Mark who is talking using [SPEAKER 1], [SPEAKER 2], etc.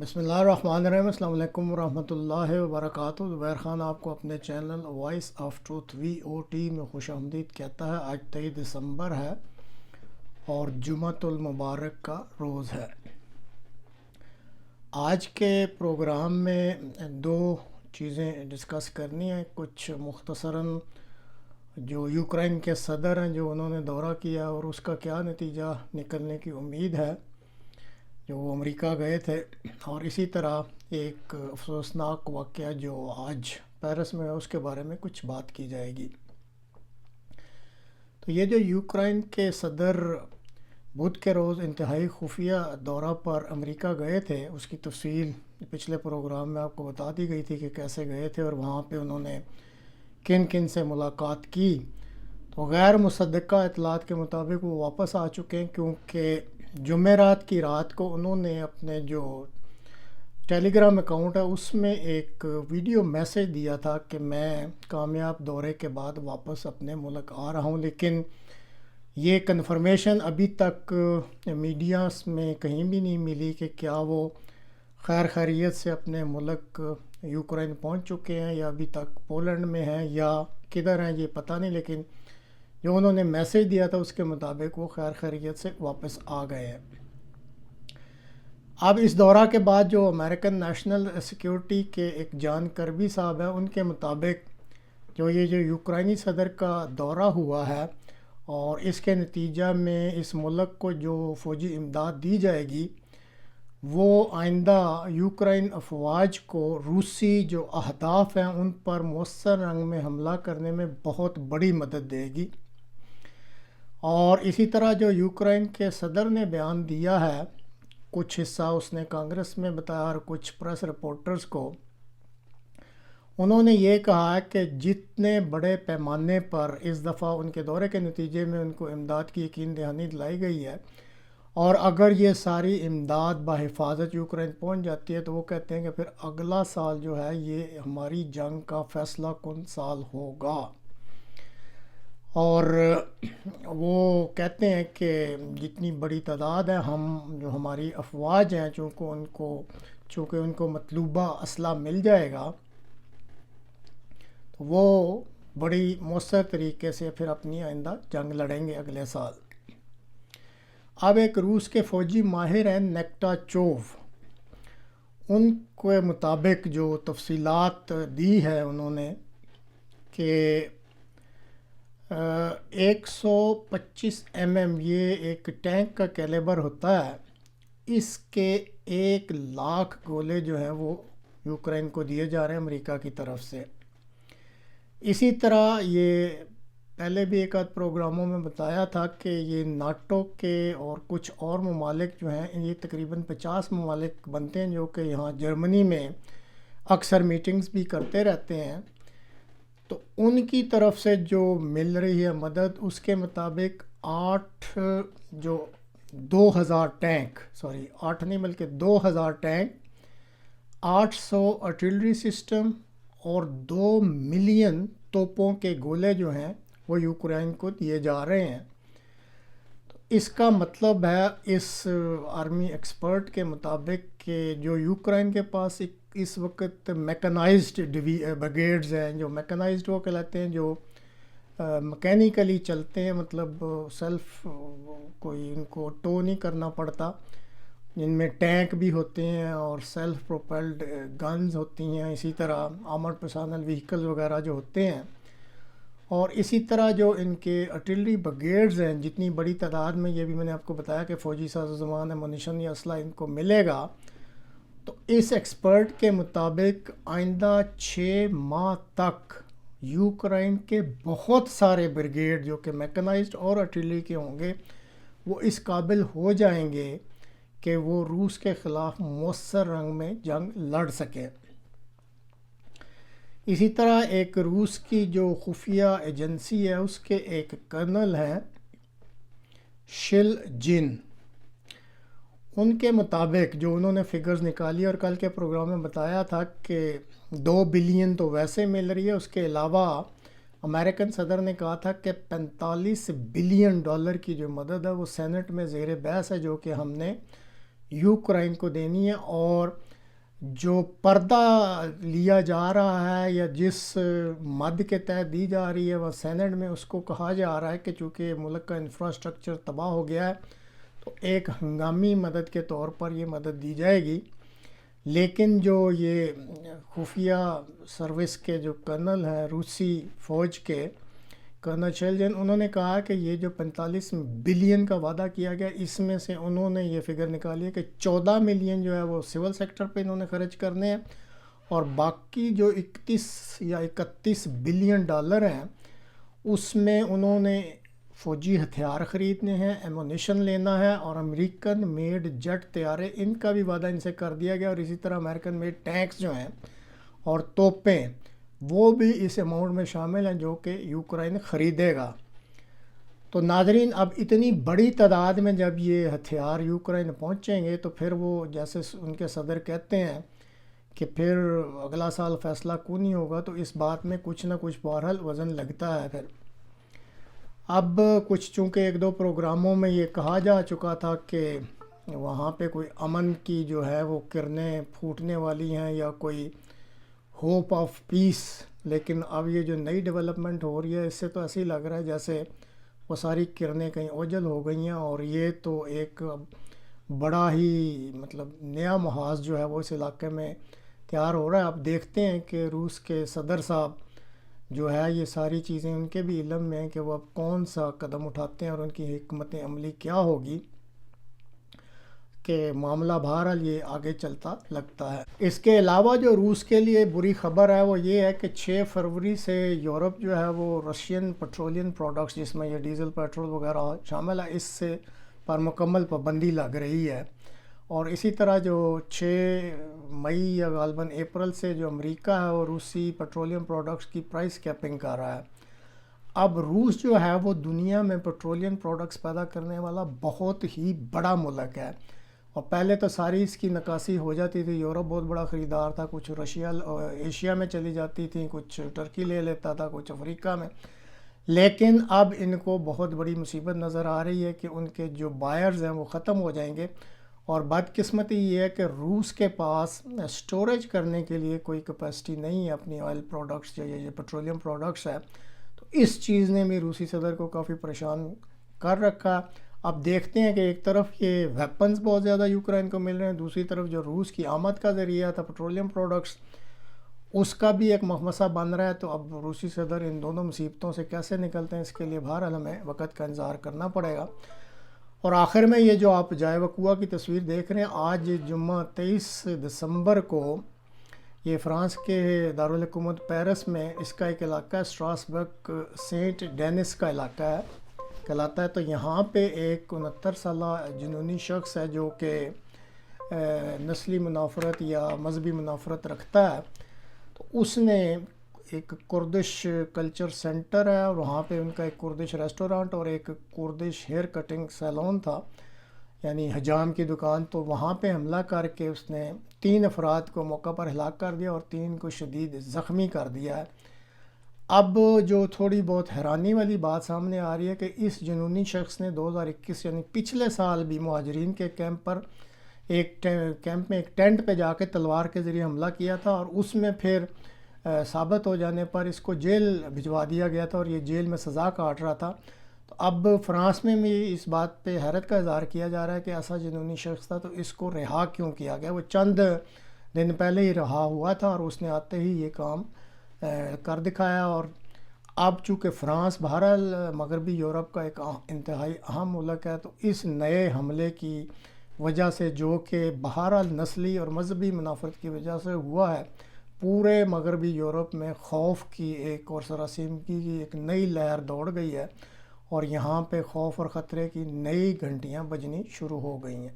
[SPEAKER 1] بسم اللہ الرحمن الرحیم۔ السلام علیکم ورحمۃ اللہ وبرکاتہ۔ زبیر خان آپ کو اپنے channel voice of truth VOT میں خوش آمدید کہتا ہے۔ آج 23 دسمبر ہے اور جمعۃ المبارک کا روز ہے۔ آج کے پروگرام میں دو چیزیں ڈسکس کرنی ہیں۔ کچھ مختصراً جو یوکرائن کے صدر ہیں، جو انہوں نے دورہ کیا اور اس کا کیا نتیجہ نکلنے کی امید ہے، جو وہ امریکہ گئے تھے، اور اسی طرح ایک افسوسناک واقعہ جو آج پیرس میں ہے اس کے بارے میں کچھ بات کی جائے گی۔ تو یہ جو یوکرائن کے صدر بدھ کے روز انتہائی خفیہ دورہ پر امریکہ گئے تھے، اس کی تفصیل پچھلے پروگرام میں آپ کو بتا دی گئی تھی کہ کیسے گئے تھے اور وہاں پہ انہوں نے کن کن سے ملاقات کی۔ تو غیر مصدقہ اطلاعات کے مطابق وہ واپس آ چکے ہیں، کیونکہ جمعرات کی رات کو انہوں نے اپنے جو ٹیلی گرام اکاؤنٹ ہے اس میں ایک ویڈیو میسیج دیا تھا کہ میں کامیاب دورے کے بعد واپس اپنے ملک آ رہا ہوں، لیکن یہ کنفرمیشن ابھی تک میڈیا میں کہیں بھی نہیں ملی کہ کیا وہ خیر خیریت سے اپنے ملک یوکرائن پہنچ چکے ہیں یا ابھی تک پولینڈ میں ہیں یا کدھر ہیں، یہ پتہ نہیں، لیکن جو انہوں نے میسیج دیا تھا اس کے مطابق وہ خیر خیریت سے واپس آ گئے ہیں۔ اب اس دورہ کے بعد جو امریکن نیشنل سیکیورٹی کے ایک جان کربی صاحب ہیں، ان کے مطابق جو یوکرائنی صدر کا دورہ ہوا ہے اور اس کے نتیجہ میں اس ملک کو جو فوجی امداد دی جائے گی، وہ آئندہ یوکرائن افواج کو روسی جو اہداف ہیں ان پر مؤثر رنگ میں حملہ کرنے میں بہت بڑی مدد دے گی۔ اور اسی طرح جو یوکرائن کے صدر نے بیان دیا ہے، کچھ حصہ اس نے کانگریس میں بتایا اور کچھ پریس رپورٹرز کو، انہوں نے یہ کہا ہے کہ جتنے بڑے پیمانے پر اس دفعہ ان کے دورے کے نتیجے میں ان کو امداد کی یقین دہانی دلائی گئی ہے، اور اگر یہ ساری امداد بحفاظت یوکرائن پہنچ جاتی ہے تو وہ کہتے ہیں کہ پھر اگلا سال جو ہے یہ ہماری جنگ کا فیصلہ کن سال ہوگا۔ اور وہ کہتے ہیں کہ جتنی بڑی تعداد ہے، ہم جو ہماری افواج ہیں، چونکہ ان کو مطلوبہ اسلحہ مل جائے گا تو وہ بڑی مؤثر طریقے سے پھر اپنی آئندہ جنگ لڑیں گے اگلے سال۔ اب ایک روس کے فوجی ماہر ہیں نیکٹا چوف، ان کے مطابق جو تفصیلات دی ہے انہوں نے کہ 125 mm یہ ایک ٹینک کا کیلیبر ہوتا ہے، اس کے 1,00,000 گولے جو ہیں وہ یوکرائن کو دیے جا رہے ہیں امریکہ کی طرف سے۔ اسی طرح یہ پہلے بھی ایک آدھ پروگراموں میں بتایا تھا کہ یہ ناٹو کے اور کچھ اور ممالک جو ہیں، یہ تقریباً 50 ممالک بنتے ہیں جو کہ یہاں جرمنی میں اکثر میٹنگز بھی کرتے رہتے ہیں، تو ان کی طرف سے جو مل رہی ہے مدد، اس کے مطابق 2,000 ٹینک، 8 نہیں بلکہ 2,000 ٹینک، 800 آرٹلری سسٹم اور 2 ملین توپوں کے گولے جو ہیں وہ یوکرائن کو دیے جا رہے ہیں۔ تو اس کا مطلب ہے اس آرمی ایکسپرٹ کے مطابق کہ جو یوکرائن کے پاس اس وقت میکنائزڈ بریگیڈز ہیں، جو میکنائزڈ وہ کہلاتے ہیں جو مکینیکلی چلتے ہیں، مطلب سیلف کوئی ان کو ٹو نہیں کرنا پڑتا، جن میں ٹینک بھی ہوتے ہیں اور سیلف پروپیلڈ گنز ہوتی ہیں، اسی طرح آرمرڈ پرسنل وہیکل وغیرہ جو ہوتے ہیں، اور اسی طرح جو ان کے آرٹلری بریگیڈز ہیں، جتنی بڑی تعداد میں، یہ بھی میں نے آپ کو بتایا کہ فوجی ساز و سامان امونیشن یا اسلحہ ان کو ملے گا، تو اس ایکسپرٹ کے مطابق آئندہ 6 ماہ تک یوکرائن کے بہت سارے بریگیڈ جو کہ میکنائزڈ اور آرٹلری کے ہوں گے، وہ اس قابل ہو جائیں گے کہ وہ روس کے خلاف مؤثر رنگ میں جنگ لڑ سکے۔ اسی طرح ایک روس کی جو خفیہ ایجنسی ہے، اس کے ایک کرنل ہیں شل جن، ان کے مطابق جو انہوں نے فگرز نکالی اور کل کے پروگرام میں بتایا تھا کہ 2 بلین تو ویسے مل رہی ہے، اس کے علاوہ امریکن صدر نے کہا تھا کہ $45 بلین کی جو مدد ہے وہ سینٹ میں زیر بحث ہے، جو کہ ہم نے یوکرائن کو دینی ہے، اور جو پردہ لیا جا رہا ہے یا جس مد کے تحت دی جا رہی ہے وہ سینٹ میں، اس کو کہا جا رہا ہے کہ چونکہ ملک کا انفراسٹرکچر تباہ ہو گیا ہے تو ایک ہنگامی مدد کے طور پر یہ مدد دی جائے گی. لیکن جو یہ خفیہ سروس کے جو کرنل ہیں روسی فوج کے، کرنل شیلجن، انہوں نے کہا کہ یہ جو 45 بلین کا وعدہ کیا گیا، اس میں سے انہوں نے یہ فگر نکالی ہے کہ 14 ملین جو ہے وہ سول سیکٹر پہ انہوں نے خرچ کرنے ہیں، اور باقی جو 31 یا 31 بلین ڈالر ہیں اس میں انہوں نے فوجی ہتھیار خریدنے ہیں، ایمونیشن لینا ہے، اور امریکن میڈ جٹ طیارے ان کا بھی وعدہ ان سے کر دیا گیا، اور اسی طرح امریکن میڈ ٹینکس جو ہیں اور توپیں وہ بھی اس اماؤنٹ میں شامل ہیں جو کہ یوکرائن خریدے گا. تو ناظرین، اب اتنی بڑی تعداد میں جب یہ ہتھیار یوکرائن پہنچیں گے تو پھر وہ جیسے ان کے صدر کہتے ہیں کہ پھر اگلا سال فیصلہ کونی ہوگا، تو اس بات میں کچھ نہ کچھ بہرحال وزن لگتا ہے. پھر اب کچھ چونکہ ایک دو پروگراموں میں یہ کہا جا چکا تھا کہ وہاں پہ کوئی امن کی جو ہے وہ کرنیں پھوٹنے والی ہیں یا کوئی ہوپ آف پیس، لیکن اب یہ جو نئی ڈیولپمنٹ ہو رہی ہے اس سے تو ایسے ہی لگ رہا ہے جیسے وہ ساری کرنیں کہیں اوجھل ہو گئی ہیں، اور یہ تو ایک بڑا ہی مطلب نیا محاذ جو ہے وہ اس علاقے میں تیار ہو رہا ہے. اب دیکھتے ہیں کہ روس کے صدر صاحب جو ہے یہ ساری چیزیں ان کے بھی علم میں ہیں کہ وہ اب کون سا قدم اٹھاتے ہیں اور ان کی حکمت عملی کیا ہوگی، کہ معاملہ بہرحال یہ آگے چلتا لگتا ہے. اس کے علاوہ جو روس کے لیے بری خبر ہے وہ یہ ہے کہ 6 فروری سے یورپ جو ہے وہ رشین پیٹرولیم پروڈکٹس، جس میں یہ ڈیزل پیٹرول وغیرہ شامل ہے، اس سے پر مکمل پابندی لگ رہی ہے. اور اسی طرح جو 6 مئی یا غالباً اپریل سے جو امریکہ ہے وہ روسی پیٹرولیم پروڈکٹس کی پرائس کیپنگ کر رہا ہے. اب روس جو ہے وہ دنیا میں پیٹرولیم پروڈکٹس پیدا کرنے والا بہت ہی بڑا ملک ہے، اور پہلے تو ساری اس کی نکاسی ہو جاتی تھی. یورپ بہت بڑا خریدار تھا، کچھ رشیا ایشیا میں چلی جاتی تھیں، کچھ ٹرکی لے لیتا تھا، کچھ افریقہ میں. لیکن اب ان کو بہت بڑی مصیبت نظر آ رہی ہے کہ ان کے جو بائرز ہیں وہ ختم ہو جائیں گے، اور بدقسمتی یہ ہے کہ روس کے پاس سٹوریج کرنے کے لیے کوئی کیپیسٹی نہیں ہے اپنی آئل پروڈکٹس یا یہ پیٹرولیم پروڈکٹس ہے. تو اس چیز نے بھی روسی صدر کو کافی پریشان کر رکھا. اب دیکھتے ہیں کہ ایک طرف یہ ویپنز بہت زیادہ یوکرائن کو مل رہے ہیں، دوسری طرف جو روس کی آمد کا ذریعہ تھا پیٹرولیم پروڈکٹس اس کا بھی ایک مخمصہ بن رہا ہے. تو اب روسی صدر ان دونوں مصیبتوں سے کیسے نکلتے ہیں اس کے لیے بہرحال ہمیں وقت کا انتظار کرنا پڑے گا. اور آخر میں یہ جو آپ جائے وقوع کی تصویر دیکھ رہے ہیں، آج جمعہ 23 دسمبر کو یہ فرانس کے دارالحکومت پیرس میں اس کا ایک علاقہ ہے، اسٹراسبرگ سینٹ ڈینس کا علاقہ ہے کہلاتا ہے. تو یہاں پہ ایک 69 سالہ جنونی شخص ہے جو کہ نسلی منافرت یا مذہبی منافرت رکھتا ہے. تو اس نے ایک کردش کلچر سینٹر ہے، اور وہاں پہ ان کا ایک کردش ریسٹورانٹ اور ایک کردش ہیئر کٹنگ سیلون تھا، یعنی حجام کی دکان. تو وہاں پہ حملہ کر کے اس نے 3 افراد کو موقع پر ہلاک کر دیا اور 3 کو شدید زخمی کر دیا ہے. اب جو تھوڑی بہت حیرانی والی بات سامنے آ رہی ہے کہ اس جنونی شخص نے 2021 یعنی پچھلے سال بھی مہاجرین کے کیمپ پر ایک ٹینٹ پہ جا کے تلوار کے ذریعے حملہ کیا تھا، اور اس میں پھر ثابت ہو جانے پر اس کو جیل بھجوا دیا گیا تھا اور یہ جیل میں سزا کاٹ رہا تھا. تو اب فرانس میں بھی اس بات پہ حیرت کا اظہار کیا جا رہا ہے کہ ایسا جنونی شخص تھا تو اس کو رہا کیوں کیا گیا. وہ چند دن پہلے ہی رہا ہوا تھا اور اس نے آتے ہی یہ کام کر دکھایا. اور اب چونکہ فرانس بہرحال مغربی یورپ کا ایک انتہائی اہم ملک ہے، تو اس نئے حملے کی وجہ سے جو کہ بہرحال نسلی اور مذہبی منافرت کی وجہ سے ہوا ہے، پورے مغربی یورپ میں خوف کی ایک اور سراسیمگی کی ایک نئی لہر دوڑ گئی ہے، اور یہاں پہ خوف اور خطرے کی نئی گھنٹیاں بجنی شروع ہو گئی ہیں.